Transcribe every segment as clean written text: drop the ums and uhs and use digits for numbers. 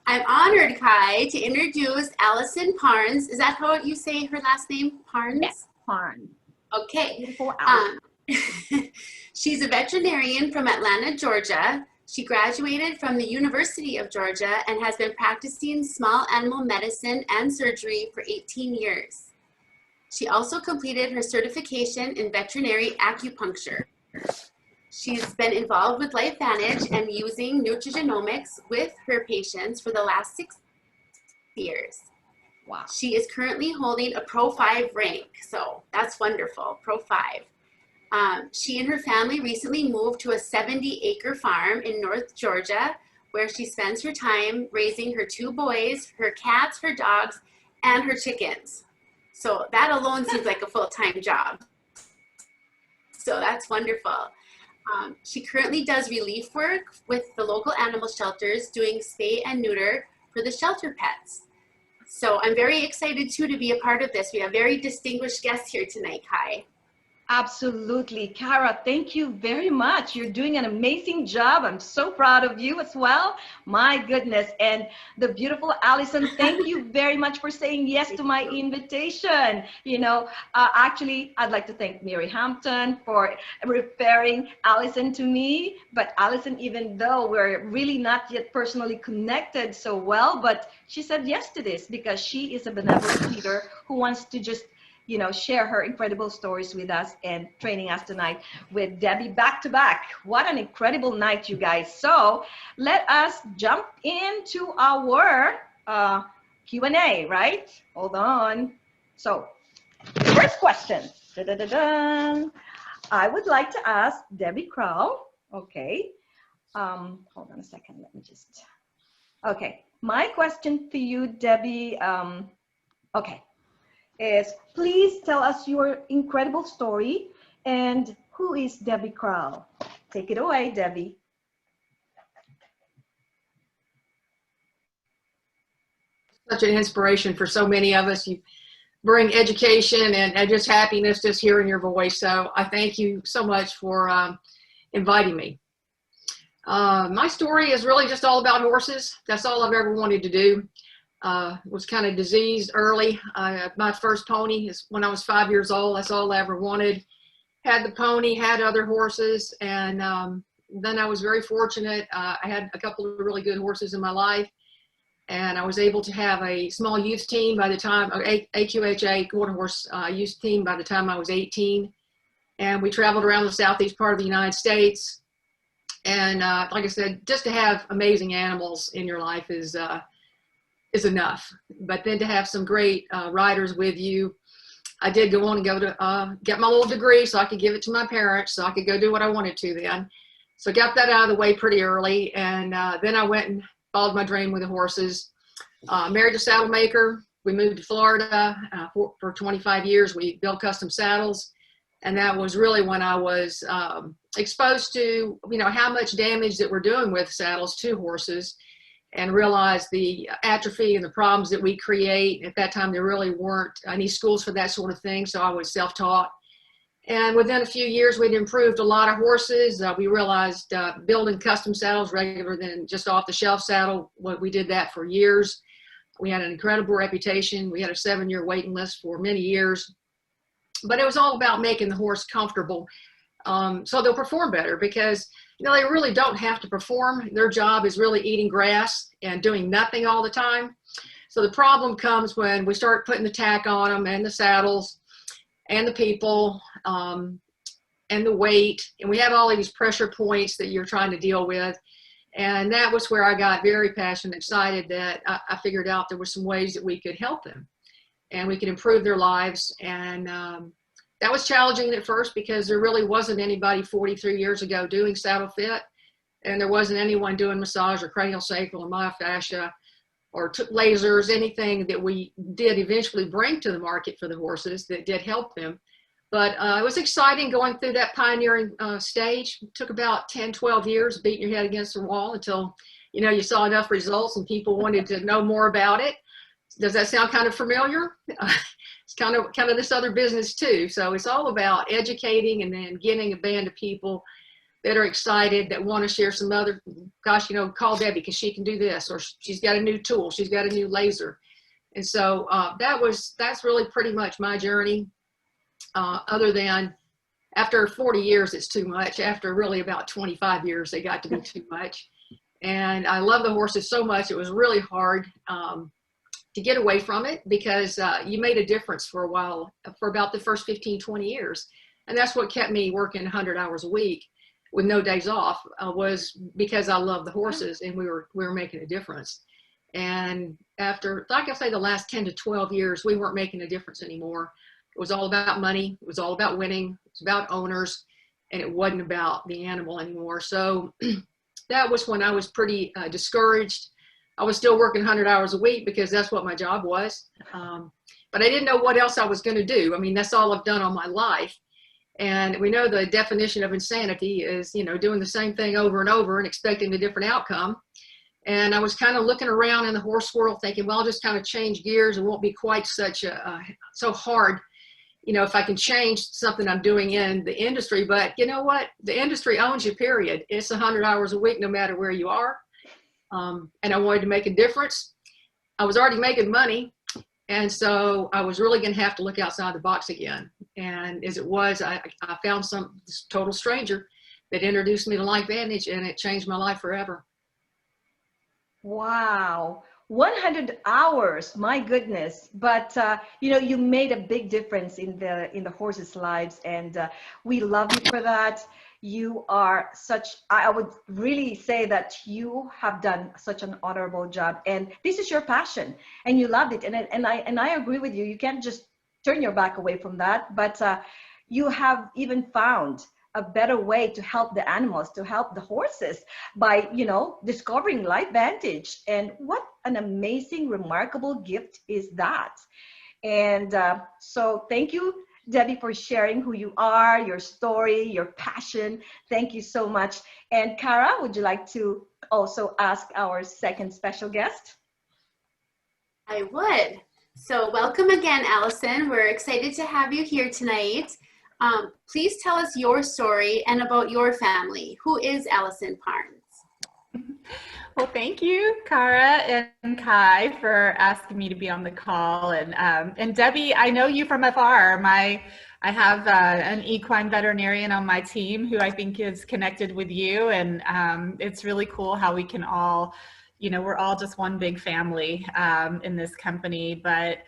I'm honored, Kai, to introduce Alisan Parnes. Is that how you say her last name, Yes, Parnes? Parnes. Okay. Beautiful Alisan. She's a veterinarian from Atlanta, Georgia. She graduated from the University of Georgia and has been practicing small animal medicine and surgery for 18 years. She also completed her certification in veterinary acupuncture. She's been involved with LifeVantage and using nutrigenomics with her patients for the last 6 years. Wow. She is currently holding a Pro 5 rank, so that's wonderful, Pro 5. She and her family recently moved to a 70-acre farm in North Georgia, where she spends her time raising her 2 boys, her cats, her dogs, and her chickens. So that alone seems like a full-time job. So that's wonderful. She currently does relief work with the local animal shelters, doing spay and neuter for the shelter pets. So I'm very excited too to be a part of this. We have very distinguished guests here tonight, Kai. Absolutely. Kara, thank you very much. You're doing an amazing job. I'm so proud of you as well. My goodness. And the beautiful Alisan, thank you very much for saying yes to my invitation. You know, actually, I'd like to thank Mary Hampton for referring Alisan to me. But Alisan, even though we're really not yet personally connected so well, but she said yes to this because she is a benevolent leader who wants to just share her incredible stories with us and training us tonight with Debbie back to back. What an incredible night, you guys. So let us jump into our Q&A, right? Hold on. So first question. Da-da-da-da. I would like to ask Debbie Kral. Okay. Hold on a second. Let me just. Okay. My question for you, Debbie. Okay. Is please tell us your incredible story and who is Debbie Kral? Take it away, Debbie. Such an inspiration for so many of us. You bring education and just happiness just hearing your voice. So I thank you so much for inviting me. My story is really just all about horses. That's all I've ever wanted to do. Was kind of diseased early. My first pony is when I was 5 years old. That's all I ever wanted. Had the pony, had other horses, and then I was very fortunate. I had a couple of really good horses in my life, and I was able to have a small youth team by the time, AQHA, Quarter Horse Youth Team by the time I was 18. And we traveled around the southeast part of the United States. And like I said, just to have amazing animals in your life is enough. But then to have some great riders with you. I did go on and go to get my little degree so I could give it to my parents so I could go do what I wanted to then. So got that out of the way pretty early, and then I went and followed my dream with the horses. Married a saddle maker. We moved to Florida for 25 years. We built custom saddles, and that was really when I was exposed to how much damage that we're doing with saddles to horses, and realized the atrophy and the problems that we create. At that time, there really weren't any schools for that sort of thing, so I was self-taught. And within a few years, we'd improved a lot of horses. We realized building custom saddles rather than just off-the-shelf saddle. We did that for years. We had an incredible reputation. We had a 7-year waiting list for many years. But it was all about making the horse comfortable so they'll perform better, because they really don't have to perform. Their job is really eating grass and doing nothing all the time. So the problem comes when we start putting the tack on them, and the saddles and the people and the weight, and we have all of these pressure points that you're trying to deal with. And that was where I got very passionate, excited that I figured out there were some ways that we could help them and we could improve their lives. And that was challenging at first because there really wasn't anybody 43 years ago doing saddle fit, and there wasn't anyone doing massage or cranial sacral or myofascia or lasers, anything that we did eventually bring to the market for the horses that did help them. But it was exciting going through that pioneering stage. It took about 10, 12 years beating your head against the wall until you saw enough results and people wanted to know more about it. Does that sound kind of familiar? It's kind of this other business too. So it's all about educating and then getting a band of people that are excited, that want to share some other, gosh, call Debbie because she can do this, or she's got a new tool, she's got a new laser. And so that's really pretty much my journey. Other than after 40 years, it's too much. After really about 25 years, they got to be too much. And I love the horses so much. It was really hard to get away from it because you made a difference for a while, for about the first 15, 20 years. And that's what kept me working 100 hours a week with no days off, was because I love the horses and we were making a difference. And after, like I say, the last 10 to 12 years, we weren't making a difference anymore. It was all about money. It was all about winning. It was about owners, and it wasn't about the animal anymore. So that was when I was pretty discouraged. I was still working 100 hours a week because that's what my job was. But I didn't know what else I was going to do. I mean, that's all I've done all my life. And we know the definition of insanity is, doing the same thing over and over and expecting a different outcome. And I was kind of looking around in the horse world thinking, well, I'll just kind of change gears. It won't be quite so hard, if I can change something I'm doing in the industry. But you know what? The industry owns you, period. It's 100 hours a week, no matter where you are. And I wanted to make a difference. I was already making money. And so I was really going to have to look outside the box again. And as it was, I found this total stranger that introduced me to LifeVantage, and it changed my life forever. Wow. 100 hours, my goodness. But you made a big difference in the horses' lives, and we love you for that. You are I would really say that you have done such an honorable job, and this is your passion and you loved it. And I agree with you. You can't just turn your back away from that, but you have even found a better way to help the animals, to help the horses by, discovering LifeVantage. And what an amazing, remarkable gift is that. And so thank you, Debbie, for sharing who you are, your story, your passion. Thank you so much. And Kara, would you like to also ask our second special guest? I would. So welcome again, Alisan. We're excited to have you here tonight. Please tell us your story and about your family. Who is Alisan Parnes? Well, thank you, Kara and Kai, for asking me to be on the call. And Debbie, I know you from afar. I have an equine veterinarian on my team who I think is connected with you. And it's really cool how we can all, we're all just one big family in this company. But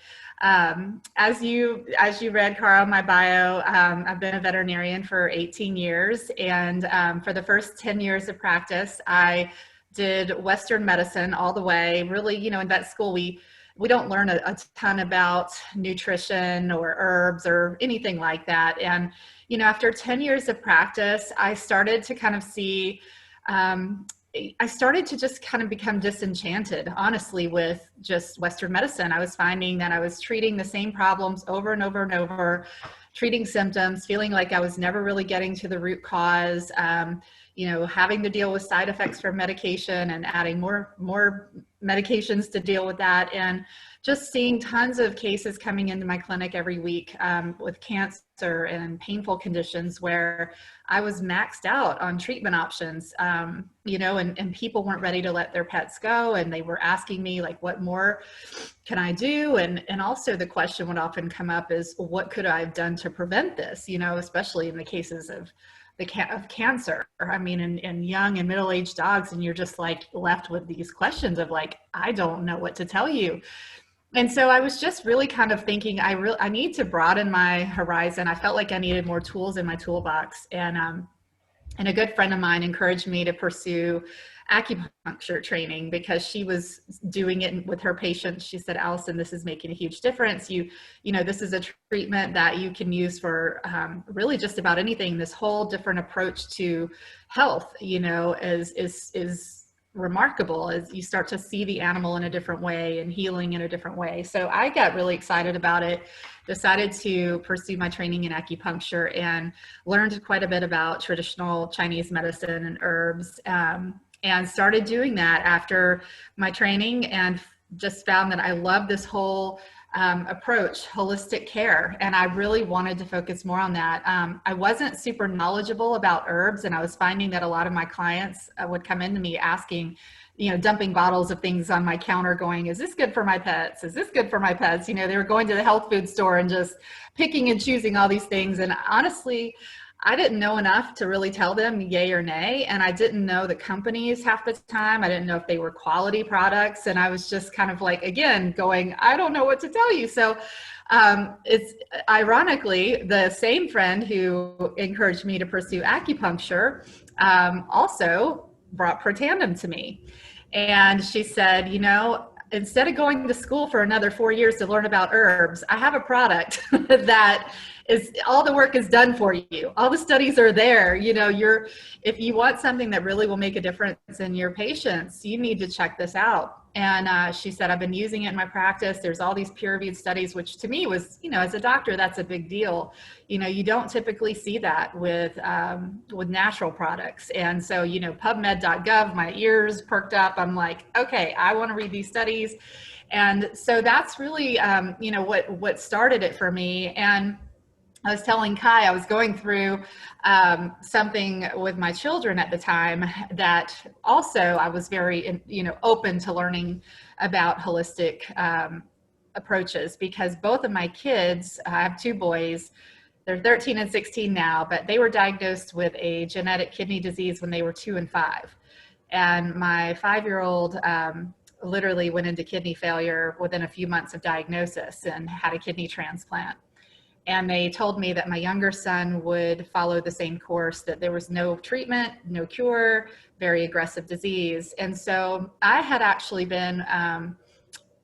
as you read, Kara, my bio, I've been a veterinarian for 18 years. And for the first 10 years of practice, I did Western medicine all the way. Really, in vet school, we don't learn a ton about nutrition or herbs or anything like that. And, after 10 years of practice, I started to kind of see, I started to just kind of become disenchanted, honestly, with just Western medicine. I was finding that I was treating the same problems over and over and over, treating symptoms, feeling like I was never really getting to the root cause, having to deal with side effects from medication and adding more medications to deal with that. And just seeing tons of cases coming into my clinic every week with cancer and painful conditions where I was maxed out on treatment options, and people weren't ready to let their pets go. And they were asking me, like, what more can I do? And also the question would often come up is, what could I have done to prevent this, especially in the cases of cancer. I mean, in young and middle-aged dogs, and you're just like left with these questions of like, I don't know what to tell you. And so I was just really kind of thinking, I need to broaden my horizon. I felt like I needed more tools in my toolbox. And a good friend of mine encouraged me to pursue acupuncture training because she was doing it with her patients. She said, Alisan, this is making a huge difference. This is a treatment that you can use for really just about anything. This whole different approach to health, is remarkable as you start to see the animal in a different way and healing in a different way. So I got really excited about it, decided to pursue my training in acupuncture, and learned quite a bit about traditional Chinese medicine and herbs, and started doing that after my training, and just found that I love this whole approach, holistic care. And I really wanted to focus more on that. I wasn't super knowledgeable about herbs, and I was finding that a lot of my clients would come into me asking, dumping bottles of things on my counter going, is this good for my pets? Is this good for my pets? They were going to the health food store and just picking and choosing all these things. And honestly, I didn't know enough to really tell them yay or nay. And I didn't know the companies half the time. I didn't know if they were quality products. And I was just kind of like, again, going, I don't know what to tell you. So it's ironically the same friend who encouraged me to pursue acupuncture also brought Protandim to me. And she said, instead of going to school for another 4 years to learn about herbs, I have a product that is, all the work is done for you. All the studies are there. If you want something that really will make a difference in your patients, you need to check this out. And she said, I've been using it in my practice. There's all these peer-reviewed studies, which to me was, as a doctor, that's a big deal. You don't typically see that with natural products. And so, PubMed.gov, my ears perked up. I'm like, okay, I want to read these studies. And so that's really, what started it for me. And I was telling Kai, I was going through something with my children at the time that also I was very, open to learning about holistic approaches, because both of my kids, I have two boys, they're 13 and 16 now, but they were diagnosed with a genetic kidney disease when they were 2 and 5. And my 5-year-old literally went into kidney failure within a few months of diagnosis and had a kidney transplant. And they told me that my younger son would follow the same course, that there was no treatment, no cure, very aggressive disease. And so I had actually been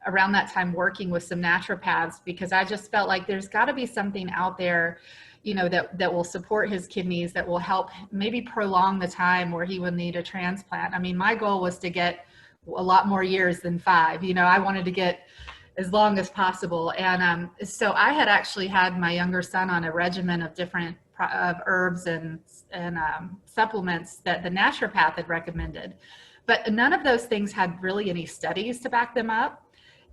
around that time working with some naturopaths, because I just felt like there's got to be something out there, that will support his kidneys, that will help maybe prolong the time where he would need a transplant. I mean, my goal was to get a lot more years than 5. I wanted to get as long as possible. And so I had actually had my younger son on a regimen of different herbs and supplements that the naturopath had recommended. But none of those things had really any studies to back them up.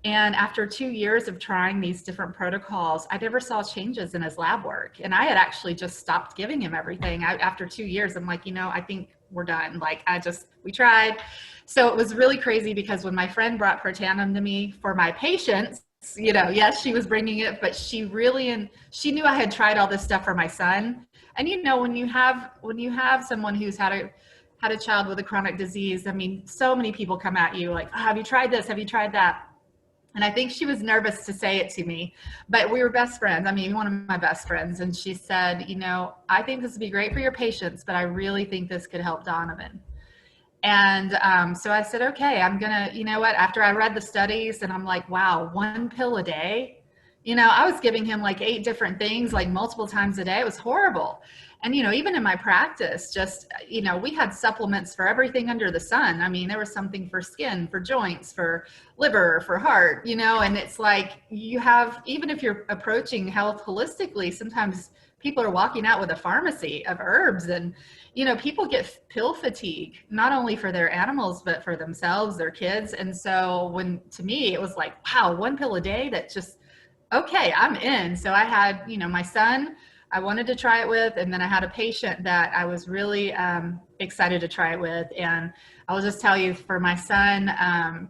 And after 2 years of trying these different protocols, I never saw changes in his lab work. And I had actually just stopped giving him everything. After 2 years, I'm like, I think we're done. Like, we tried. So it was really crazy, because when my friend brought Protandim to me for my patients, yes, she was bringing it, but she knew I had tried all this stuff for my son. And when you have someone who's had a child with a chronic disease, I mean, so many people come at you like, oh, have you tried this? Have you tried that? And I think she was nervous to say it to me, but we were best friends. I mean, one of my best friends. And she said, I think this would be great for your patients, but I really think this could help Donovan. And so I said, okay, I'm going to, after I read the studies, and I'm like, wow, 1 pill a day. I was giving him like 8 different things, like multiple times a day. It was horrible. And, even in my practice, just, we had supplements for everything under the sun. I mean, there was something for skin, for joints, for liver, for heart, and it's like even if you're approaching health holistically, sometimes people are walking out with a pharmacy of herbs, and, people get pill fatigue, not only for their animals, but for themselves, their kids. And so to me, it was like, wow, 1 pill a day, that just, okay, I'm in. So I had, my son, I wanted to try it with, and then I had a patient that I was really excited to try it with. And I'll just tell you, for my son,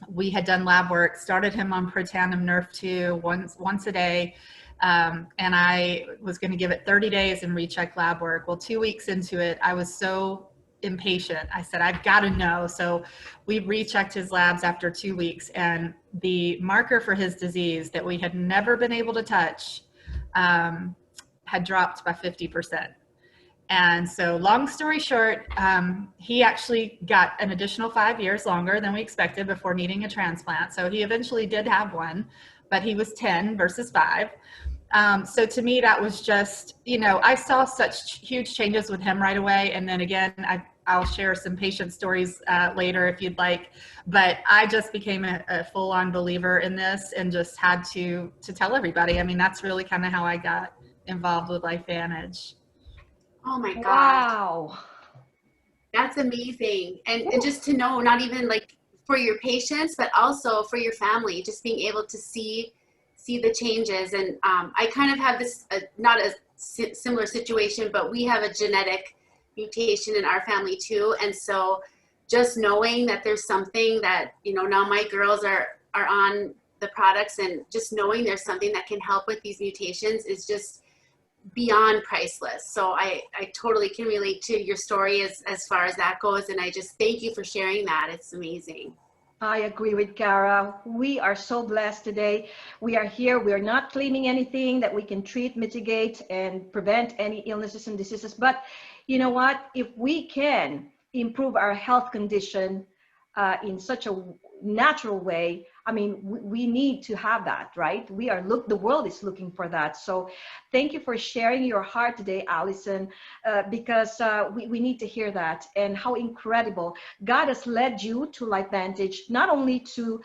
we had done lab work, started him on Protandim Nerf 2 once a day. And I was going to give it 30 days and recheck lab work. Well, 2 weeks into it, I was so impatient. I said, I've got to know. So we rechecked his labs after 2 weeks, and the marker for his disease that we had never been able to touch had dropped by 50%. And so long story short, he actually got an additional 5 years longer than we expected before needing a transplant. So he eventually did have one, but he was 10 versus 5. So to me, that was just, I saw such huge changes with him right away. And then again, I'll share some patient stories later if you'd like, but I just became a full-on believer in this and just had to tell everybody. I mean, that's really kind of how I got involved with LifeVantage. Oh my gosh. Wow. That's amazing. And just to know, not even like for your patients, but also for your family, just being able to see see the changes. And I kind of have this, not a similar situation, but we have a genetic mutation in our family too. And so just knowing that there's something that, you know, now my girls are on the products, and just knowing there's something that can help with these mutations is just beyond priceless. So I totally can relate to your story as far as that goes. And I just thank you for sharing that. It's amazing. I agree with Kara. We are so blessed today. We are here. We are not claiming anything that we can treat, mitigate, and prevent any illnesses and diseases. But you know what? If we can improve our health condition in such a natural way, I mean, we need to have that, right? The world is looking for that. So thank you for sharing your heart today, Alisan, because we need to hear that, and how incredible God has led you to LifeVantage, not only to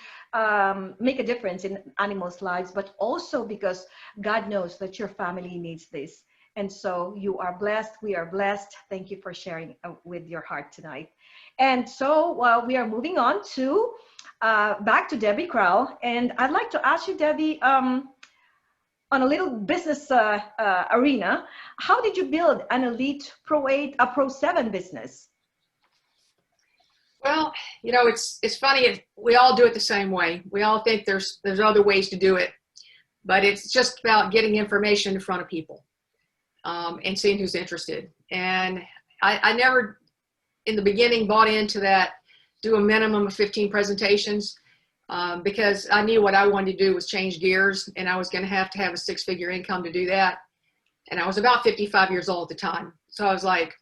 make a difference in animals' lives, but also because God knows that your family needs this. And so you are blessed. We are blessed. Thank you for sharing with your heart tonight. And so we are moving on to back to Debbie Kral. And I'd like to ask you, Debbie, on a little business arena, how did you build an elite Pro 8, a Pro 7 business? Well, you know, it's funny. We all do it the same way. We all think there's other ways to do it, but it's just about getting information in front of people and seeing who's interested. And I never, in the beginning, bought into that, do a minimum of 15 presentations because I knew what I wanted to do was change gears, and I was going to have a 6-figure income to do that. And I was about 55 years old at the time. So I was like,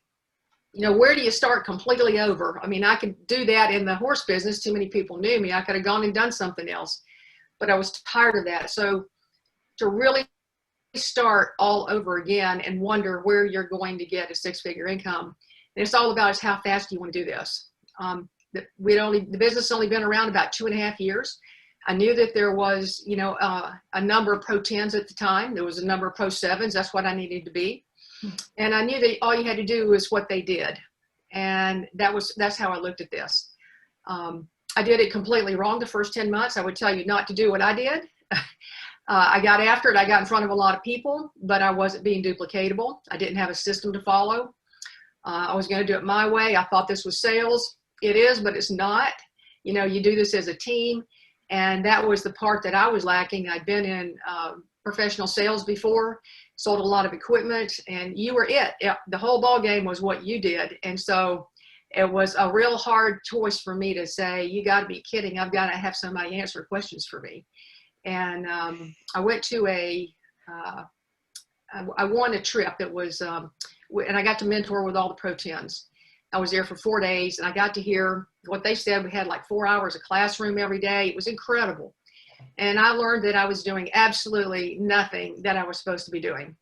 you know, where do you start completely over? I mean, I could do that in the horse business. Too many people knew me. I could have gone and done something else, but I was tired of that. So to really start all over again and wonder where you're going to get a 6-figure income. And it's all about is how fast you want to do this. The business only been around about 2.5 years. I knew that there was, you know, a number of Pro 10s at the time. There was a number of Pro 7s. That's what I needed to be. And I knew that all you had to do was what they did. And that's how I looked at this. I did it completely wrong the first 10 months. I would tell you not to do what I did. I got after it. I got in front of a lot of people, but I wasn't being duplicatable. I didn't have a system to follow. I was going to do it my way. I thought this was sales. It is, but it's not. You know, you do this as a team. And that was the part that I was lacking. I'd been in professional sales before, sold a lot of equipment, and you were it. The whole ball game was what you did. And so it was a real hard choice for me to say, you got to be kidding. I've got to have somebody answer questions for me. And I went to I won a trip that was, and I got to mentor with all the Pro 10s. I was there for 4 days, and I got to hear what they said. We had like 4 hours of classroom every day. It was incredible. And I learned that I was doing absolutely nothing that I was supposed to be doing.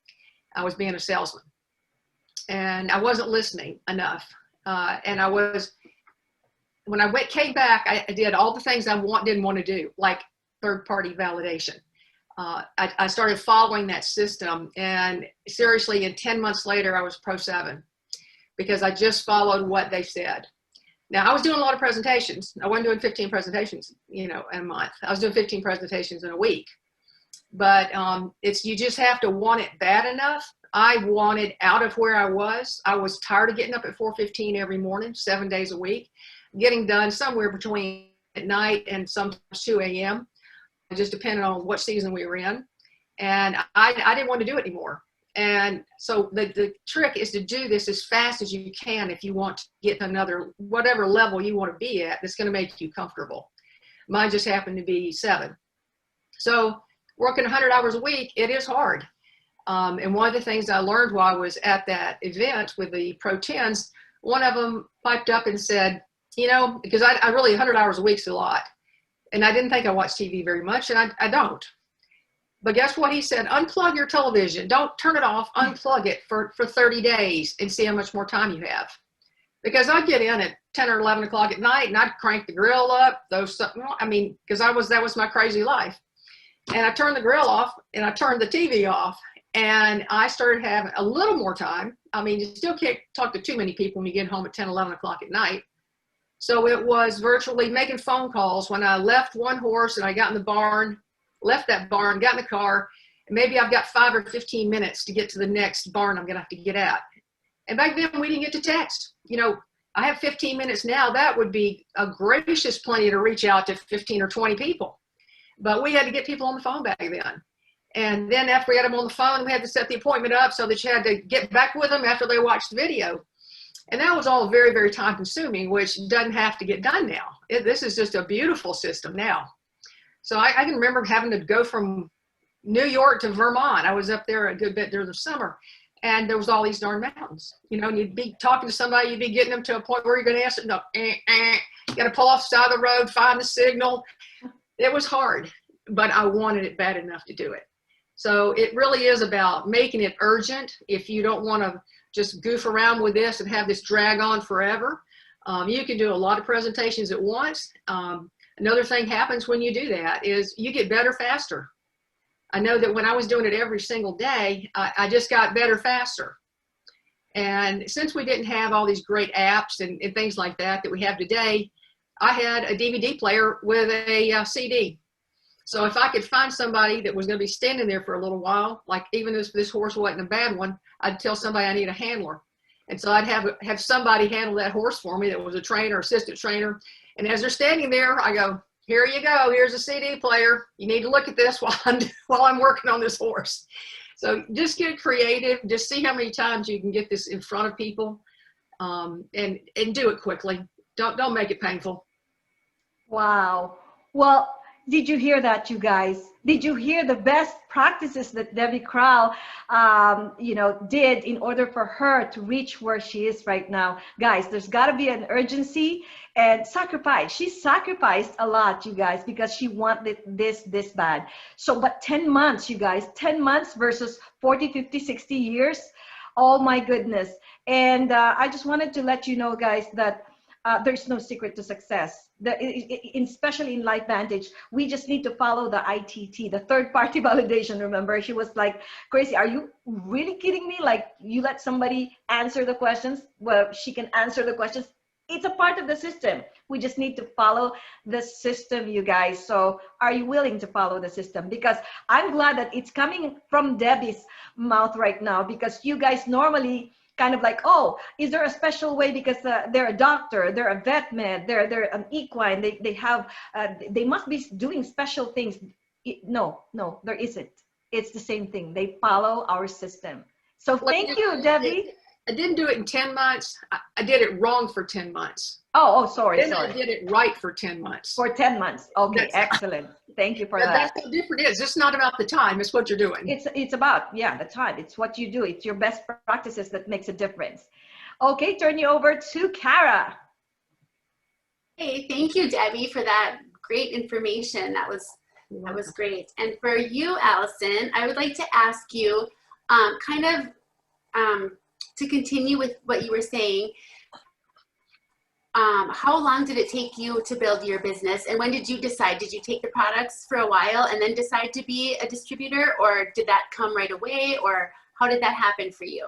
I was being a salesman, and I wasn't listening enough. And when I came back, I did all the things I didn't want to do, like third-party validation. I started following that system, and seriously, in 10 months later, I was Pro 7 because I just followed what they said. Now, I was doing a lot of presentations. I wasn't doing 15 presentations, you know, in a month. I was doing 15 presentations in a week. But you just have to want it bad enough. I wanted out of where I was. I was tired of getting up at 4:15 every morning, 7 days a week, getting done somewhere between at night and sometimes 2 a.m. It just depended on what season we were in. And I didn't want to do it anymore. And so the trick is to do this as fast as you can if you want to get to another, whatever level you want to be at, that's going to make you comfortable. Mine just happened to be 7. So working 100 hours a week, it is hard. And one of the things I learned while I was at that event with the Pro 10s, one of them piped up and said, you know, because I really, 100 hours a week is a lot. And I didn't think I watched TV very much, and I don't. But guess what he said? Unplug your television. Don't turn it off. Unplug it for 30 days and see how much more time you have. Because I'd get in at 10 or 11 o'clock at night, and I'd crank the grill up. Because that was my crazy life. And I turned the grill off, and I turned the TV off, and I started having a little more time. I mean, you still can't talk to too many people when you get home at 10, 11 o'clock at night. So it was virtually making phone calls. When I left one horse and I got in the barn, left that barn, got in the car, and maybe I've got 5 or 15 minutes to get to the next barn I'm going to have to get at. And back then we didn't get to text. I have 15 minutes now. That would be a gracious plenty to reach out to 15 or 20 people. But we had to get people on the phone back then. And then after we had them on the phone, we had to set the appointment up so that you had to get back with them after they watched the video. And that was all very, very time consuming, which doesn't have to get done now. This is just a beautiful system now. So I can remember having to go from New York to Vermont. I was up there a good bit during the summer, and there was all these darn mountains, and you'd be talking to somebody, you'd be getting them to a point where you're going to answer, no, you got to pull off the side of the road, find the signal. It was hard, but I wanted it bad enough to do it. So it really is about making it urgent. If you don't want to just goof around with this and have this drag on forever, you can do a lot of presentations at once. Another thing happens when you do that is you get better faster. I know that when I was doing it every single day, I just got better faster. And since we didn't have all these great apps and things like that we have today, I had a DVD player with a CD. So if I could find somebody that was going to be standing there for a little while, like even if this horse wasn't a bad one, I'd tell somebody I need a handler. And so I'd have somebody handle that horse for me that was a trainer, assistant trainer. And as they're standing there, I go, here you go. Here's a CD player. You need to look at this while I'm working on this horse. So just get creative. Just see how many times you can get this in front of people, and do it quickly. Don't make it painful. Wow. Well, did you hear that, you guys? Did you hear the best practices that Debbie Kral, did in order for her to reach where she is right now? Guys, there's got to be an urgency and sacrifice. She sacrificed a lot, you guys, because she wanted this bad. So, but 10 months, you guys, 10 months versus 40, 50, 60 years. Oh my goodness. And I just wanted to let you know, guys, that there's no secret to success. Especially in LifeVantage, we just need to follow the ITT, the third-party validation. Remember, she was like, crazy, are you really kidding me? Like, you let somebody answer the questions? Well, she can answer the questions. It's a part of the system. We just need to follow the system, you guys. So are you willing to follow the system? Because I'm glad that it's coming from Debbie's mouth right now, because you guys normally kind of like, oh, is there a special way because they're a doctor, they're a vet med, they're an equine, they have, they must be doing special things. No, there isn't. It's the same thing. They follow our system. So thank you, Debbie. I didn't do it in 10 months. I did it wrong for 10 months. Oh, sorry. I did it right for 10 months. For 10 months. Okay, excellent. Thank you for that. That's how different it is. It's not about the time. It's what you're doing. It's about, the time. It's what you do. It's your best practices that makes a difference. Okay, turn you over to Kara. Hey, thank you, Debbie, for that great information. That was great. And for you, Allison, I would like to ask you to continue with what you were saying. How long did it take you to build your business, and when did you decide? Did you take the products for a while and then decide to be a distributor, or did that come right away, or how did that happen for you?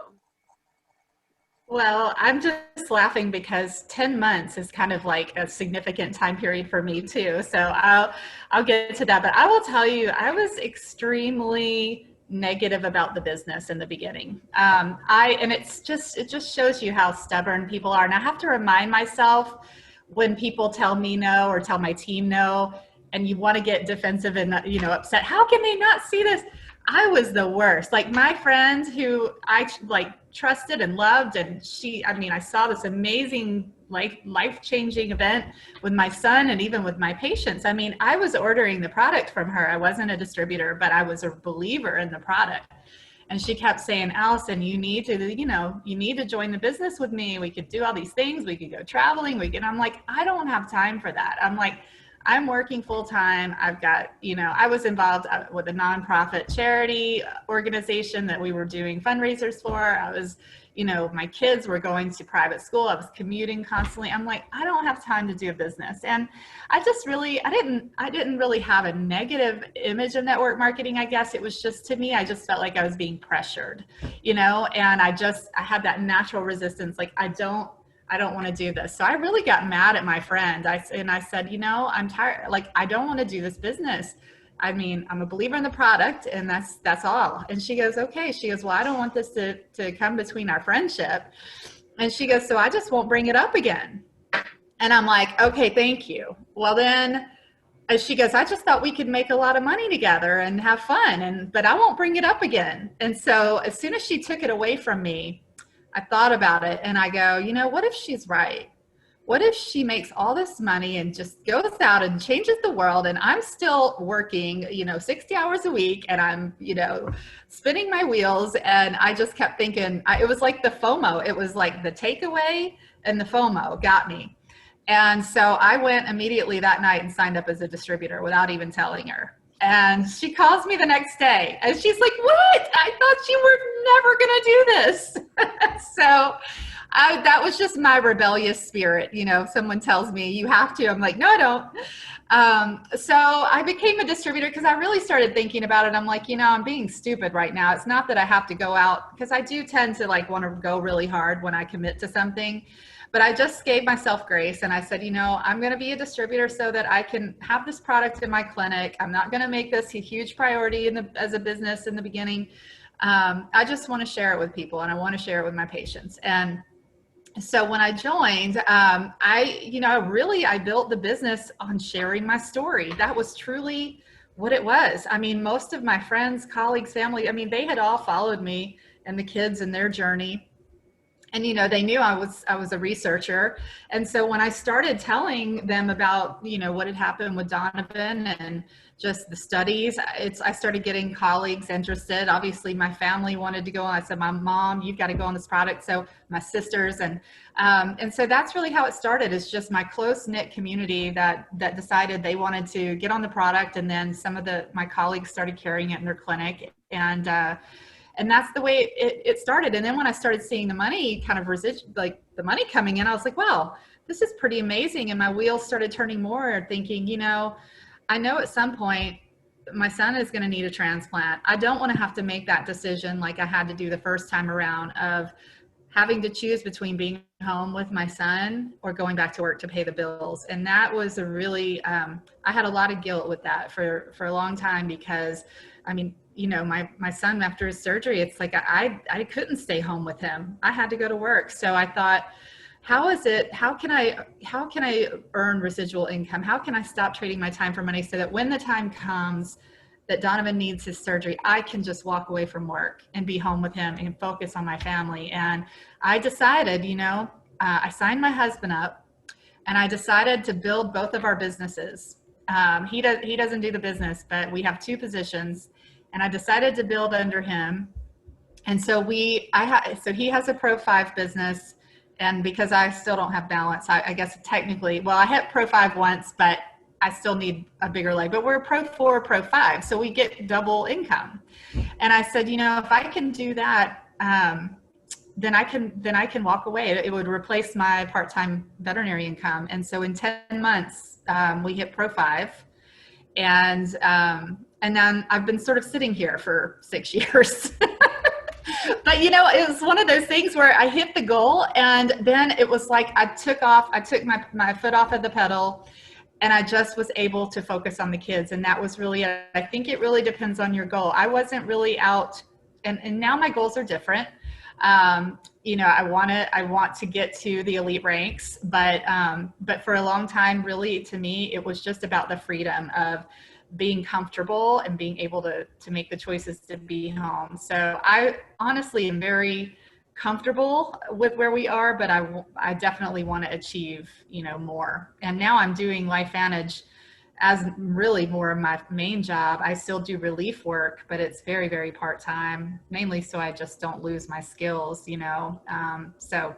Well, I'm just laughing because 10 months is kind of like a significant time period for me too. So I'll get to that, but I will tell you, I was extremely negative about the business in the beginning. And it just shows you how stubborn people are. And I have to remind myself when people tell me no or tell my team no, and you want to get defensive and, upset. How can they not see this? I was the worst. Like my friend who I trusted and loved, and I saw this amazing life-changing event with my son and even with my patients. I was ordering the product from her. I wasn't a distributor, but I was a believer in the product. And she kept saying, Allison, you need to join the business with me. We could do all these things. We could go traveling. I'm like, I don't have time for that. I'm working full time. I've got, I was involved with a nonprofit charity organization that we were doing fundraisers for. I was, my kids were going to private school. I was commuting constantly. I'm like, I don't have time to do a business. And I didn't really have a negative image of network marketing. I guess it was just, to me, I just felt like I was being pressured, and I had that natural resistance. Like, I don't want to do this. So I really got mad at my friend. I said, I'm tired. Like, I don't want to do this business. I mean, I'm a believer in the product, and that's all. And she goes, okay. She goes, well, I don't want this to come between our friendship. And she goes, so I just won't bring it up again. And I'm like, okay, thank you. Well, then she goes, I just thought we could make a lot of money together and have fun, but I won't bring it up again. And so as soon as she took it away from me, I thought about it, and I go, what if she's right? What if she makes all this money and just goes out and changes the world, and I'm still working, 60 hours a week, and I'm, spinning my wheels. And I just kept thinking, it was like the FOMO. It was like the takeaway and the FOMO got me. And so I went immediately that night and signed up as a distributor without even telling her. And she calls me the next day and she's like, what? I thought you were never going to do this. So that was just my rebellious spirit. If someone tells me you have to, I'm like, no, I don't. So I became a distributor because I really started thinking about it. I'm like, I'm being stupid right now. It's not that I have to go out, because I do tend to want to go really hard when I commit to something. But I just gave myself grace, and I said, I'm going to be a distributor so that I can have this product in my clinic. I'm not going to make this a huge priority as a business in the beginning. I just want to share it with people, and I want to share it with my patients. And so when I joined, I built the business on sharing my story. That was truly what it was. I mean, most of my friends, colleagues, family, they had all followed me and the kids in their journey. And, they knew I was a researcher. And so when I started telling them about, what had happened with Donovan and just the studies, I started getting colleagues interested. Obviously, my family wanted to go on. I said, my mom, you've got to go on this product. So my sisters, and so that's really how it started. It's just my close-knit community that decided they wanted to get on the product. And then some of my colleagues started carrying it in their clinic. And that's the way it started. And then when I started seeing the money kind of the money coming in, I was like, wow, this is pretty amazing. And my wheels started turning more, thinking, I know at some point my son is going to need a transplant. I don't want to have to make that decision like I had to do the first time around, of having to choose between being home with my son or going back to work to pay the bills. And that was a really, I had a lot of guilt with that for a long time, because my son, after his surgery, it's like I couldn't stay home with him. I had to go to work. So I thought, how can I earn residual income? How can I stop trading my time for money so that when the time comes that Donovan needs his surgery, I can just walk away from work and be home with him and focus on my family? And I decided, I signed my husband up, and I decided to build both of our businesses. He doesn't do the business, but we have two positions. And I decided to build under him. And so so he has a Pro 5 business. And because I still don't have balance, I guess technically, I hit Pro 5 once, but I still need a bigger leg. But we're Pro 4, Pro 5, so we get double income. And I said, if I can do that, then I can walk away. It would replace my part-time veterinary income. And so in 10 months, we hit Pro 5. And then I've been sort of sitting here for 6 years. But, it was one of those things where I hit the goal, and then it was like I took my foot off of the pedal, and I just was able to focus on the kids. And that was really, I think it really depends on your goal. I wasn't really out, and now my goals are different. I want to get to the elite ranks, but for a long time, really, to me, it was just about the freedom of being comfortable and being able to make the choices to be home. So I honestly am very comfortable with where we are, but I definitely want to achieve, more. And now I'm doing LifeVantage as really more of my main job. I still do relief work, but it's very, very part-time, mainly so I just don't lose my skills, so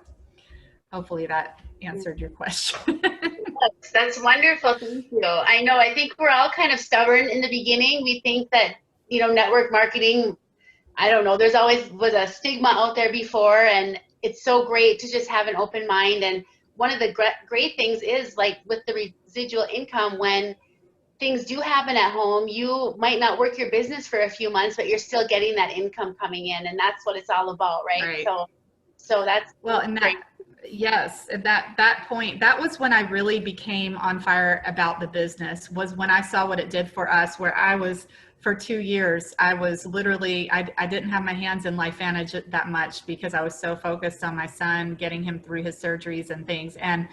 hopefully that answered your question. That's wonderful. Thank you. I think we're all kind of stubborn in the beginning. We think that, network marketing, I don't know, there's always was a stigma out there before, and it's so great to just have an open mind. And one of the great things is, like, with the residual income, when things do happen at home, you might not work your business for a few months, but you're still getting that income coming in, and that's what it's all about, right? Right. So that's well, and great. Yes, at that point, that was when I really became on fire about the business, was when I saw what it did for us, where I was for 2 years, I was literally, I didn't have my hands in Life Vantage that much because I was so focused on my son, getting him through his surgeries and things. And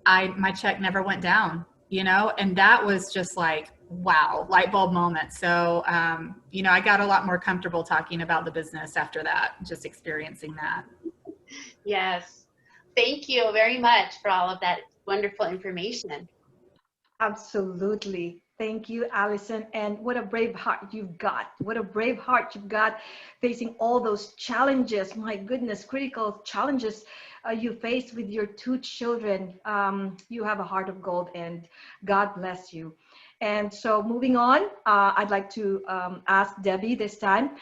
my check never went down, you know, and that was just like, wow, light bulb moment. So, you know, I got a lot more comfortable talking about the business after that, just experiencing that. Yes. Thank you very much for all of that wonderful information. Absolutely. Thank you, Allison. And what a brave heart you've got. What a brave heart you've got facing all those challenges. My goodness, critical challenges you faced with your two children. You have a heart of gold, and God bless you. And so moving on, I'd like to ask Debbie this time.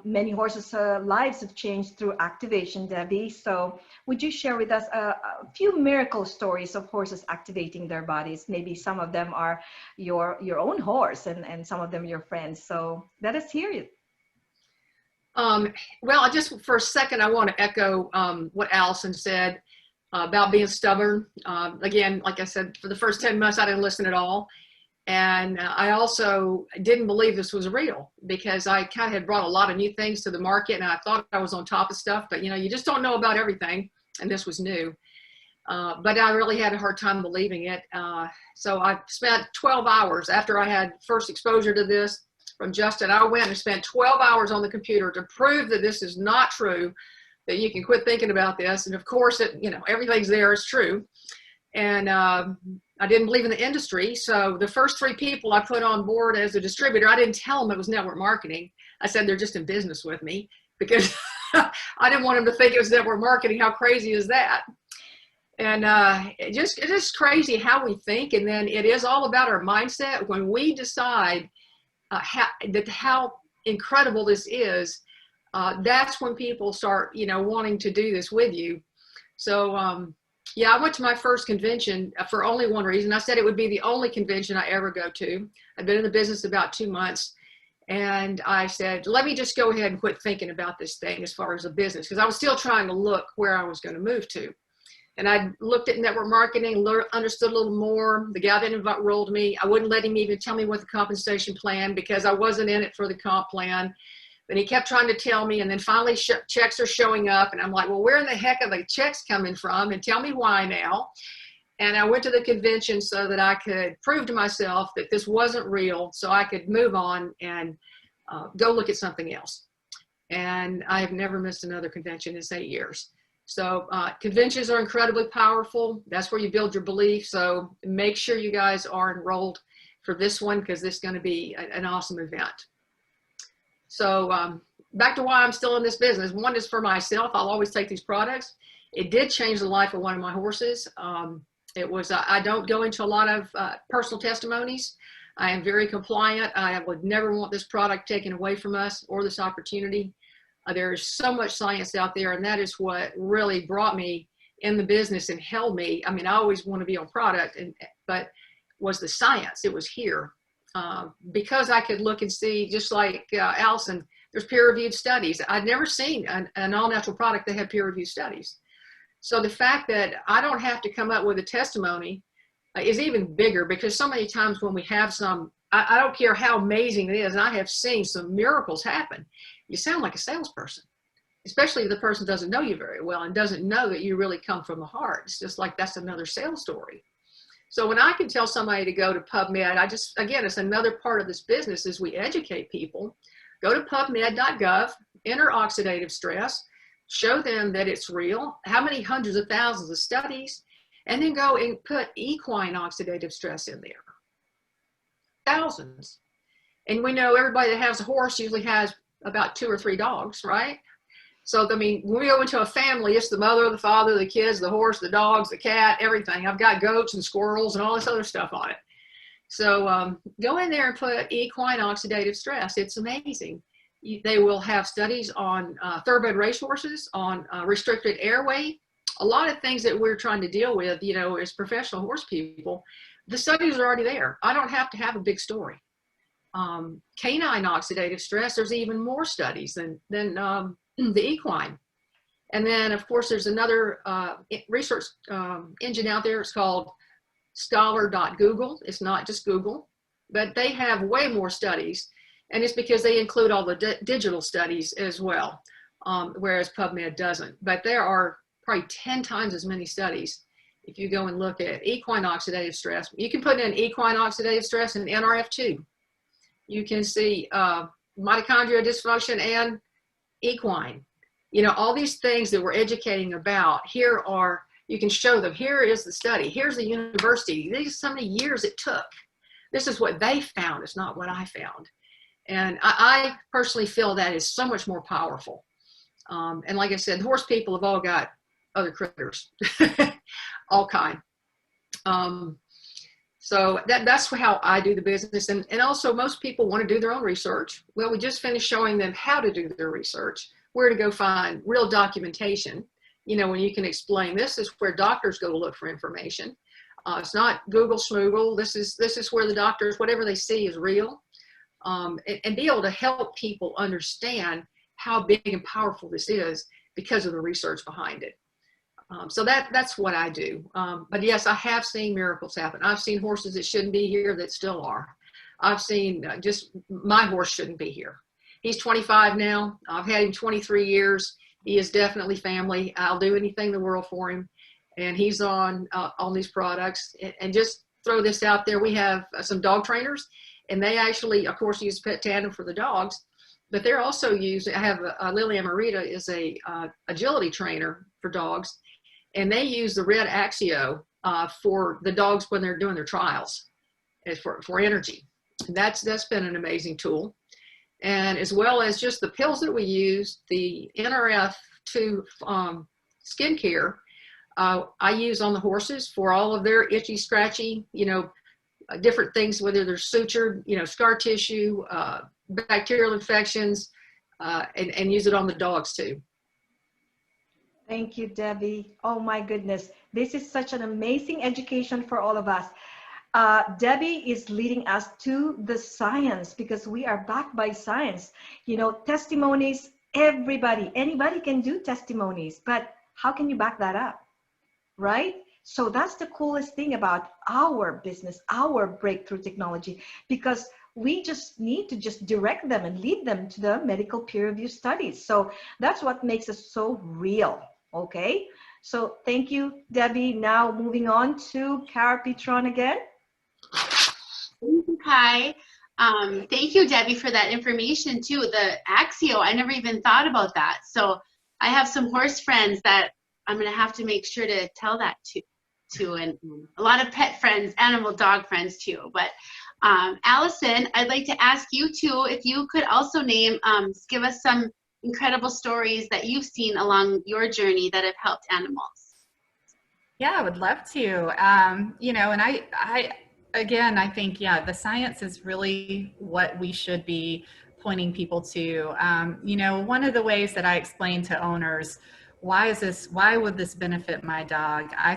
Many horses' lives have changed through activation, Debbie. So would you share with us a few miracle stories of horses activating their bodies? Maybe some of them are your own horse, and some of them your friends. So let us hear it. Well, I just for a second, I want to echo what Allison said about being stubborn. Again, like I said, for the first 10 months, I didn't listen at all. And I also didn't believe this was real because I kind of had brought a lot of new things to the market, and I thought I was on top of stuff, but you know, you just don't know about everything. And this was new. But I really had a hard time believing it. So I spent 12 hours after I had first exposure to this from Justin. I went and spent 12 hours on the computer to prove that this is not true, that you can quit thinking about this. And of course, you know, everything's there, it's true. And I didn't believe in the industry. So the first 3 people I put on board as a distributor, I didn't tell them it was network marketing. I said they're just in business with me because I didn't want them to think it was network marketing. How crazy is that? And it is crazy how we think. And then it is all about our mindset. When we decide how incredible this is, that's when people start, you know, wanting to do this with you. So, yeah, I went to my first convention for only one reason. I said it would be the only convention I ever go to. I've been in the business about 2 months. And I said, let me just go ahead and quit thinking about this thing as far as a business, because I was still trying to look where I was going to move to. And I looked at network marketing, understood a little more. The guy that enrolled me, I wouldn't let him even tell me what the compensation plan, because I wasn't in it for the comp plan. But he kept trying to tell me, and then finally checks are showing up, and I'm like, well, where in the heck are the checks coming from? And tell me why now. And I went to the convention so that I could prove to myself that this wasn't real, so I could move on and go look at something else. And I have never missed another convention in 8 years. So conventions are incredibly powerful. That's where you build your belief. So make sure you guys are enrolled for this one, because this is going to be an awesome event. So back to why I'm still in this business. One is for myself. I'll always take these products. It did change the life of one of my horses. It was, I don't go into a lot of personal testimonies. I am very compliant. I would never want this product taken away from us or this opportunity. There's so much science out there, and that is what really brought me in the business and held me. I mean, I always want to be on product, but was the science. It was here. Because I could look and see, just like Allison, there's peer-reviewed studies. I'd never seen an all-natural product that had peer-reviewed studies. So the fact that I don't have to come up with a testimony is even bigger, because so many times when we have some, I don't care how amazing it is, and I have seen some miracles happen, you sound like a salesperson, especially if the person doesn't know you very well and doesn't know that you really come from the heart. It's just like, that's another sales story. So when I can tell somebody to go to PubMed, again, it's another part of this business is we educate people. Go to pubmed.gov, enter oxidative stress, show them that it's real, how many hundreds of thousands of studies, and then go and put equine oxidative stress in there. Thousands. And we know everybody that has a horse usually has about 2 or 3 dogs, right? So, I mean, when we go into a family, it's the mother, the father, the kids, the horse, the dogs, the cat, everything. I've got goats and squirrels and all this other stuff on it. So go in there and put equine oxidative stress. It's amazing. They will have studies on thoroughbred racehorses, on restricted airway, a lot of things that we're trying to deal with, you know, as professional horse people. The studies are already there. I don't have to have a big story. Canine oxidative stress, there's even more studies than the equine. And then, of course, there's another research engine out there. It's called scholar.google. It's not just Google, but they have way more studies. And it's because they include all the digital studies as well, whereas PubMed doesn't. But there are probably 10 times as many studies if you go and look at equine oxidative stress. You can put in equine oxidative stress and NRF2. You can see mitochondrial dysfunction and equine. You know, all these things that we're educating about, here are, you can show them, here is the study, here's the university, these are so many years it took. This is what they found, it's not what I found. And I personally feel that is so much more powerful. And like I said, horse people have all got other critters, all kind. So that's how I do the business. And also most people want to do their own research. Well, we just finished showing them how to do their research, where to go find real documentation. You know, when you can explain, this is where doctors go to look for information. It's not Google schmoogle. This is where the doctors, whatever they see is real. And be able to help people understand how big and powerful this is because of the research behind it. So that's what I do. But yes, I have seen miracles happen. I've seen horses that shouldn't be here that still are. I've seen just, my horse shouldn't be here. He's 25 now. I've had him 23 years. He is definitely family. I'll do anything in the world for him. And he's on these products. And just throw this out there. We have some dog trainers, and they actually, of course, use Pet Tandem for the dogs, but they're also used, I have Lily Amarita is a agility trainer for dogs, and they use the red Axio for the dogs when they're doing their trials for energy. And that's been an amazing tool. And as well as just the pills that we use, the NRF2 skincare, I use on the horses for all of their itchy, scratchy, you know, different things, whether they're sutured, you know, scar tissue, bacterial infections, and use it on the dogs too. Thank you, Debbie. Oh my goodness. This is such an amazing education for all of us. Debbie is leading us to the science because we are backed by science. You know, testimonies, anybody can do testimonies, but how can you back that up, right? So that's the coolest thing about our business, our breakthrough technology, because we just need to just direct them and lead them to the medical peer review studies. So that's what makes us so real. Okay, so thank you, Debbie. Now moving on to Kara Petron again. Thank you, Kai. Thank you, Debbie, for that information too. The Axio, I never even thought about that. So I have some horse friends that I'm gonna have to make sure to tell that to, and a lot of pet friends, animal dog friends too. But Alisan, I'd like to ask you too, if you could also name, give us some incredible stories that you've seen along your journey that have helped animals. Yeah, I would love to. You know, and I think, yeah, the science is really what we should be pointing people to. You know, one of the ways that I explain to owners, why would this benefit my dog? I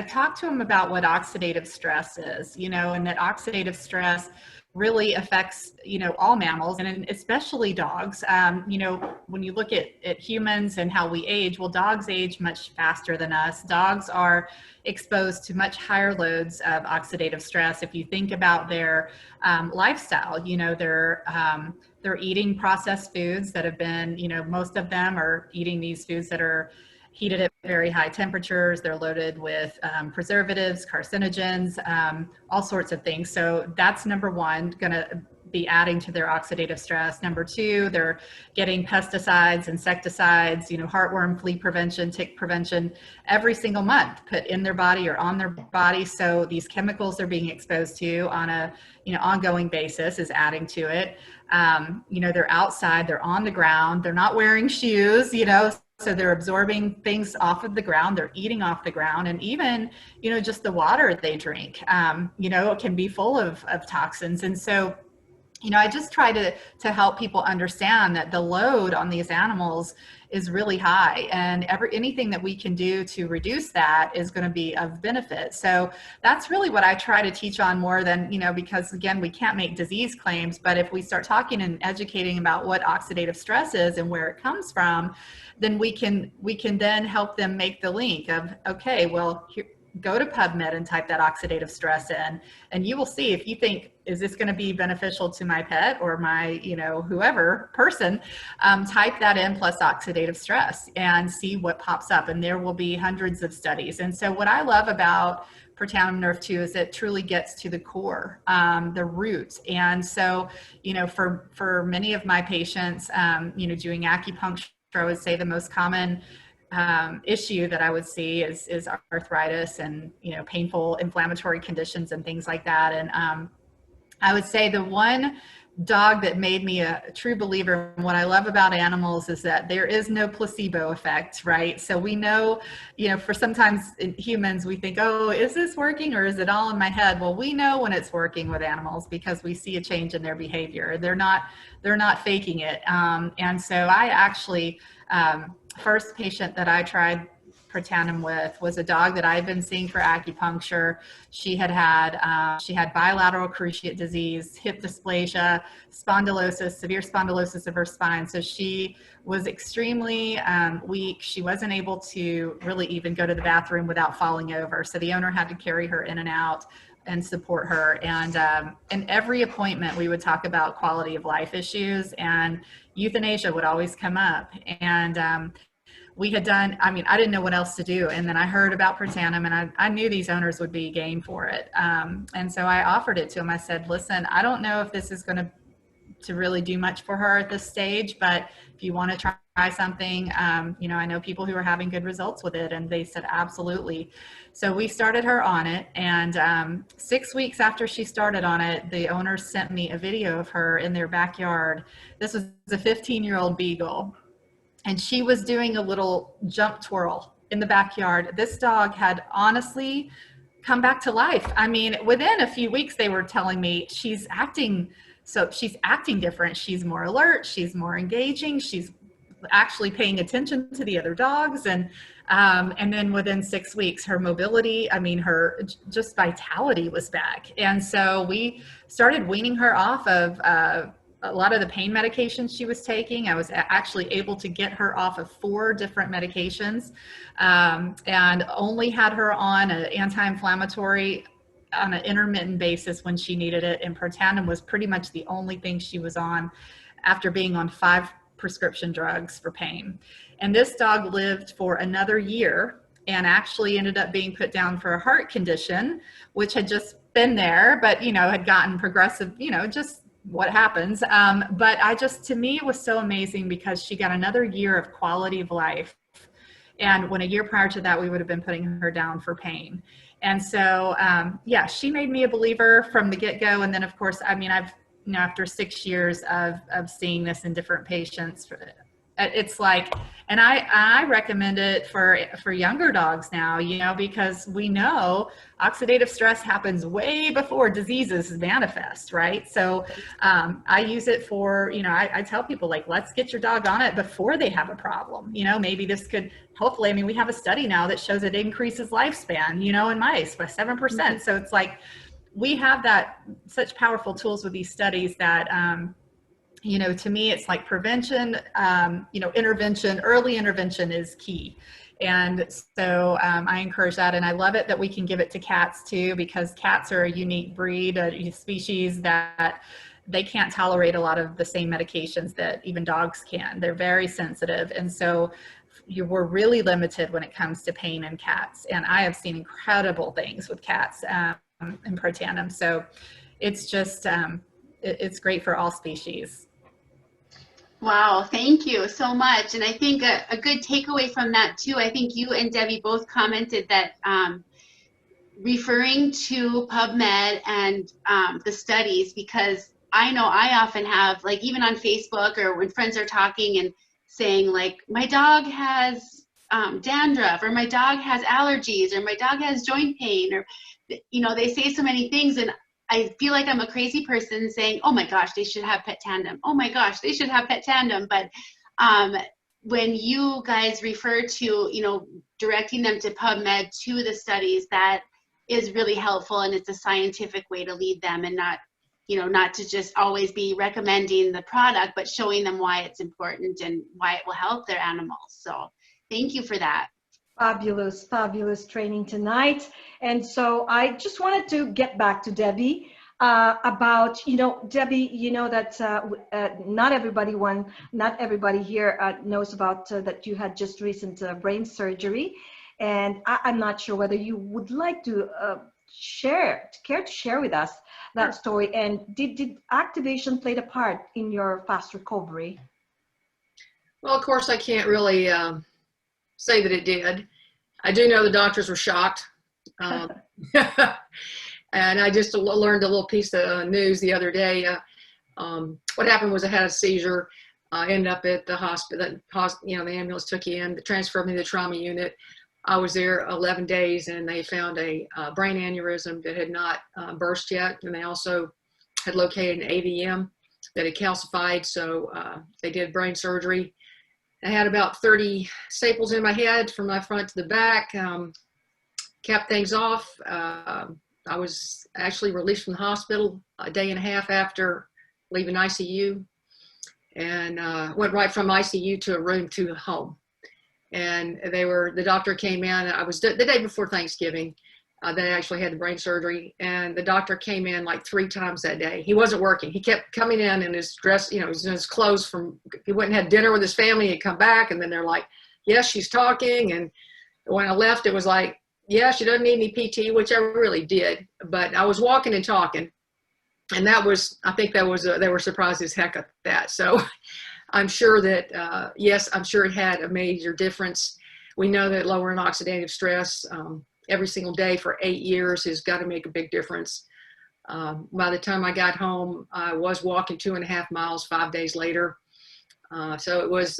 talk to them about what oxidative stress is, you know, and that oxidative stress really affects, you know, all mammals and especially dogs. You know, when you look at humans and how we age, well, dogs age much faster than us. Dogs are exposed to much higher loads of oxidative stress. If you think about their lifestyle, you know, they're eating processed foods that have been, you know, most of them are eating these foods that are heated at very high temperatures. They're loaded with preservatives, carcinogens, all sorts of things. So that's number one, going to be adding to their oxidative stress. Number two, they're getting pesticides, insecticides, you know, heartworm, flea prevention, tick prevention every single month put in their body or on their body. So these chemicals they're being exposed to on a, you know, ongoing basis is adding to it. You know, they're outside, they're on the ground, they're not wearing shoes, you know, so they're absorbing things off of the ground, they're eating off the ground, and even, you know, just the water they drink, you know, it can be full of toxins. And so I just try to help people understand that the load on these animals is really high, and anything that we can do to reduce that is going to be of benefit. So that's really what I try to teach on more than, because again, we can't make disease claims, but if we start talking and educating about what oxidative stress is and where it comes from, then we can then help them make the link of, okay, well, here, go to PubMed and type that oxidative stress in, and you will see if you think, is this going to be beneficial to my pet or my, whoever person, type that in plus oxidative stress and see what pops up. And there will be hundreds of studies. And so what I love about Protandim Nerve 2 is it truly gets to the core, the root. And so, for many of my patients, doing acupuncture, I would say the most common issue that I would see is arthritis and, painful inflammatory conditions and things like that. And I would say the one dog that made me a true believer in what I love about animals is that there is no placebo effect, right? So we know, for sometimes in humans, we think, oh, is this working or is it all in my head? Well, we know when it's working with animals because we see a change in their behavior. They're not faking it. And so I actually, first patient that I tried Protandim with was a dog that I've been seeing for acupuncture. She had bilateral cruciate disease, hip dysplasia, spondylosis, severe spondylosis of her spine. So she was extremely weak. She wasn't able to really even go to the bathroom without falling over. So the owner had to carry her in and out and support her. And in every appointment, we would talk about quality of life issues, and euthanasia would always come up. And we had done, I didn't know what else to do. And then I heard about Protandim, and I knew these owners would be game for it. And so I offered it to them. I said, listen, I don't know if this is going to really do much for her at this stage, but if you want to try something, I know people who are having good results with it. And they said, absolutely. So we started her on it. And 6 weeks after she started on it, the owners sent me a video of her in their backyard. This was a 15-year-old beagle. And she was doing a little jump twirl in the backyard. This dog had honestly come back to life. Within a few weeks, they were telling me she's acting different. She's more alert. She's more engaging. She's actually paying attention to the other dogs. And then within 6 weeks, her mobility, her just vitality was back. And so we started weaning her off of a lot of the pain medications she was taking. I was actually able to get her off of 4 different medications, and only had her on an anti-inflammatory on an intermittent basis when she needed it. And Protandim was pretty much the only thing she was on after being on 5 prescription drugs for pain. And this dog lived for another year and actually ended up being put down for a heart condition, which had just been there, but, had gotten progressive, just what happens. But to me, it was so amazing because she got another year of quality of life. And when a year prior to that, we would have been putting her down for pain. And so, she made me a believer from the get-go. And then of course, after 6 years of seeing this in different patients, it's like, and I recommend it for younger dogs now, because we know oxidative stress happens way before diseases manifest, right? So I use it for, I tell people, like, let's get your dog on it before they have a problem. Maybe this could, hopefully, we have a study now that shows it increases lifespan, in mice by 7%. Mm-hmm. So it's like, we have such powerful tools with these studies that, to me, it's like prevention, intervention, early intervention is key. And so I encourage that. And I love it that we can give it to cats too, because cats are a unique breed, a species that they can't tolerate a lot of the same medications that even dogs can. They're very sensitive. And so we're really limited when it comes to pain in cats. And I have seen incredible things with cats and Protandim. So it's just, it's great for all species. Wow, thank you so much. And I think a good takeaway from that too, I think you and Debbie both commented that referring to PubMed and the studies, because I know I often have, like, even on Facebook or when friends are talking and saying, like, my dog has dandruff, or my dog has allergies, or my dog has joint pain, or, they say so many things. And I feel like I'm a crazy person saying, oh my gosh, they should have pet tandem. Oh my gosh, they should have pet tandem. But when you guys refer to, directing them to PubMed, to the studies, that is really helpful, and it's a scientific way to lead them, and not to just always be recommending the product, but showing them why it's important and why it will help their animals. So thank you for that. Fabulous, fabulous training tonight. And so I just wanted to get back to Debbie about, Debbie, that not everybody here knows about that you had just recent brain surgery. And I'm not sure whether you would like to care to share with us that story. And did activation play a part in your fast recovery? Well, of course, I can't really say that it did. I do know the doctors were shocked. And I just learned a little piece of news the other day. What happened was I had a seizure. I ended up at the hospital. The ambulance took you in, transferred me to the trauma unit. I was there 11 days, and they found a brain aneurysm that had not burst yet. And they also had located an AVM that had calcified. So they did brain surgery. I had about 30 staples in my head from my front to the back, capped things off. I was actually released from the hospital a day and a half after leaving ICU, and went right from ICU to a room to home. And the doctor came in. I was the day before Thanksgiving. They actually had the brain surgery, and the doctor came in like 3 times that day. He wasn't working. He kept coming in his dress, he was in his clothes he went and had dinner with his family. He'd come back, and then they're like, yes, she's talking. And when I left, it was like, yeah, she doesn't need any PT, which I really did. But I was walking and talking, and they were surprised as heck at that. So I'm sure that, yes, I'm sure it had a major difference. We know that lowering oxidative stress, every single day for 8 years has got to make a big difference. By the time I got home, I was walking 2.5 miles 5 days later. So it was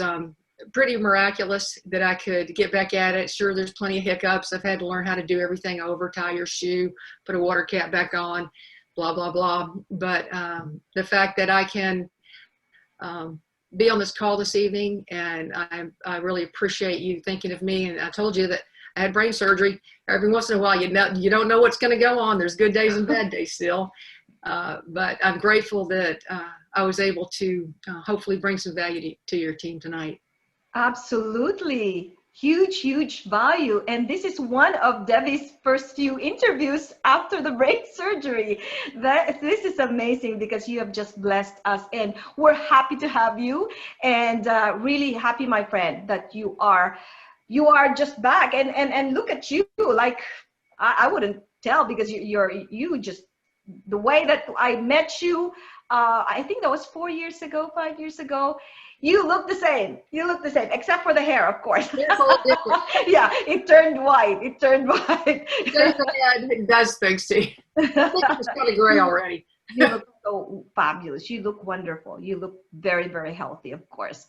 pretty miraculous that I could get back at it. Sure, there's plenty of hiccups. I've had to learn how to do everything over, tie your shoe, put a water cap back on, blah, blah, blah. But the fact that I can be on this call this evening, and I really appreciate you thinking of me. And I told you that I had brain surgery. Every once in a while, you don't know what's going to go on. There's good days and bad days still. But I'm grateful that I was able to hopefully bring some value to your team tonight. Absolutely. Huge, huge value. And this is one of Debbie's first few interviews after the brain surgery. This is amazing, because you have just blessed us, and we're happy to have you, and really happy, my friend, that you are just back, and look at you. Like, I wouldn't tell, because you just, the way that I met you, I think that was 5 years ago. You look the same. Except for the hair, of course. Yeah, it turned white. It does, thanks to you. I think it was kind of gray already. You look so fabulous. You look wonderful. You look very, very healthy, of course.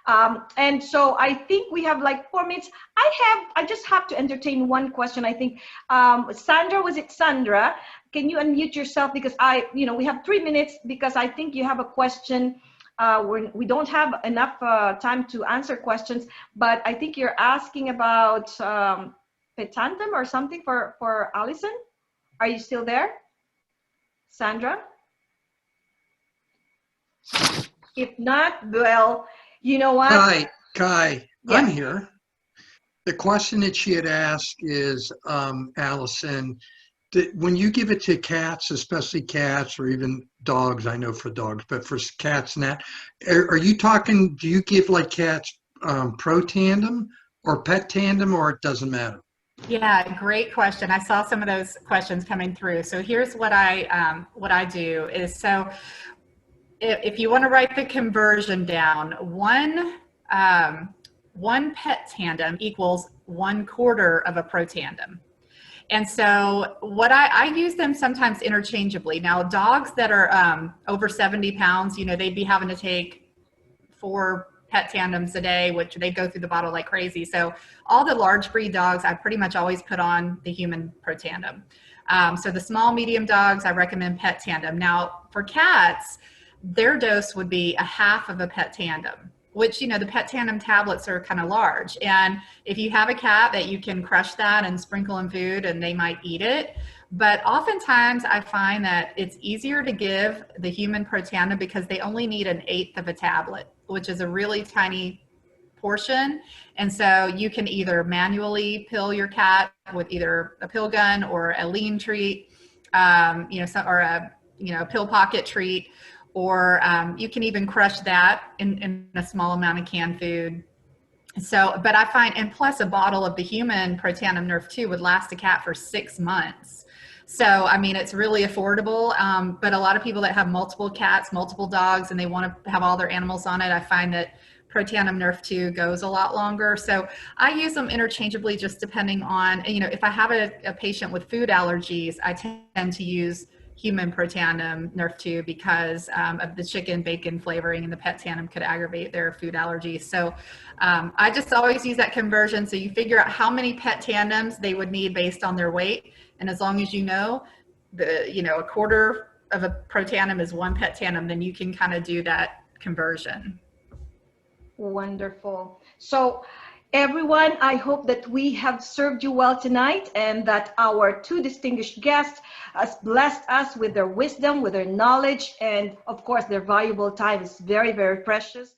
And so I think we have like 4 minutes. I just have to entertain one question. I think, Sandra, was it Sandra? Can you unmute yourself? Because we have 3 minutes, because I think you have a question. We don't have enough time to answer questions, but I think you're asking about Petantum or something for Alisan. Are you still there, Sandra? If not, well, you know what? Kai, Yeah. I'm here. The question that she had asked is, Allison, when you give it to cats, especially cats or even dogs, I know for dogs, but for cats and that, are you talking, do you give like cats pro tandem or pet tandem, or it doesn't matter? Yeah, great question. I saw some of those questions coming through. So here's what I do is, so if you want to write the conversion down, one pet tandem equals 1/4 of a pro tandem. And so what I use them sometimes interchangeably. Now, dogs that are over 70 pounds, they'd be having to take 4 pet tandems a day, which they go through the bottle like crazy. So all the large breed dogs, I pretty much always put on the human pro tandem. So the small, medium dogs, I recommend Pet Tandem. Now for cats, their dose would be a half of a Pet Tandem, which, you know, the Pet Tandem tablets are kind of large. And if you have a cat, that you can crush that and sprinkle in food and they might eat it. But oftentimes I find that it's easier to give the human Pro Tandem because they only need an eighth of a tablet, which is a really tiny portion. And so you can either manually pill your cat with either a pill gun or a lean treat, or a pill pocket treat, or you can even crush that in a small amount of canned food. So, but I find, and plus a bottle of the human Pro Tandem Nerf 2 would last a cat for 6 months. So, I mean, it's really affordable, but a lot of people that have multiple cats, multiple dogs, and they want to have all their animals on it, I find that Pro Tandem Nerf 2 goes a lot longer. So I use them interchangeably, just depending on, you know, if I have a patient with food allergies, I tend to use human Pro Tandem Nerf 2 because of the chicken bacon flavoring, and the Pet Tandem could aggravate their food allergies. So I just always use that conversion. So you figure out how many Pet Tandems they would need based on their weight. And as long as you know, a quarter of a Pro Tandem is 1 Pet Tandem, then you can kind of do that conversion. Wonderful. So everyone, I hope that we have served you well tonight, and that our 2 distinguished guests has blessed us with their wisdom, with their knowledge, and of course their valuable time is very, very precious.